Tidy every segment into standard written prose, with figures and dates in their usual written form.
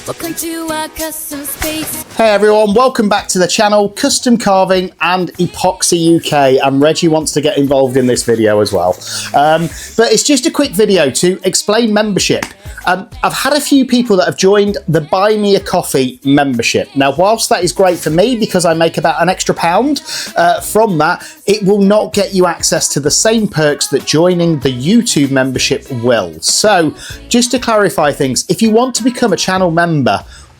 Welcome to our custom space. Hey everyone, welcome back to the channel, Custom Carving and Epoxy UK, and Reggie wants to get involved in this video as well. But it's just a quick video to explain membership. I've had a few people that have joined the Buy Me a Coffee membership. Now, whilst that is great for me because I make about an extra £1 from that, it will not get you access to the same perks that joining the YouTube membership will. So, just to clarify things, if you want to become a channel member,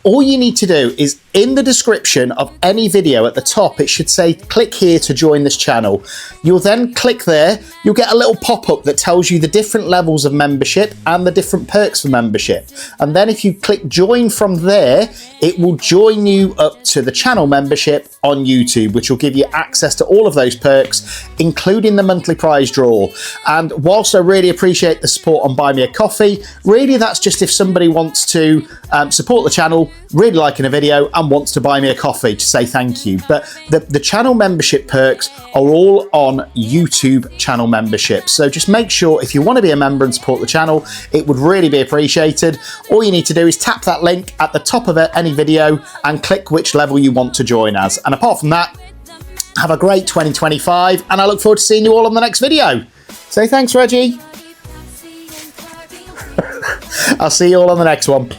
all you need to do is in the description of any video at the top, it should say click here to join this channel. You'll then click there, you'll get a little pop-up that tells you the different levels of membership and the different perks for membership. And then if you click join from there, it will join you up to the channel membership on YouTube, which will give you access to all of those perks, including the monthly prize draw. And whilst I really appreciate the support on Buy Me a Coffee, really that's just if somebody wants to support the channel, really liking a video and wants to buy me a coffee to say thank you. But the channel membership perks are all on YouTube channel membership. So just make sure if you want to be a member and support the channel, it would really be appreciated. All you need to do is tap that link at the top of any video and click which level you want to join as. And apart from that, have a great 2025 and I look forward to seeing you all on the next video. Say thanks, Reggie. I'll see you all on the next one.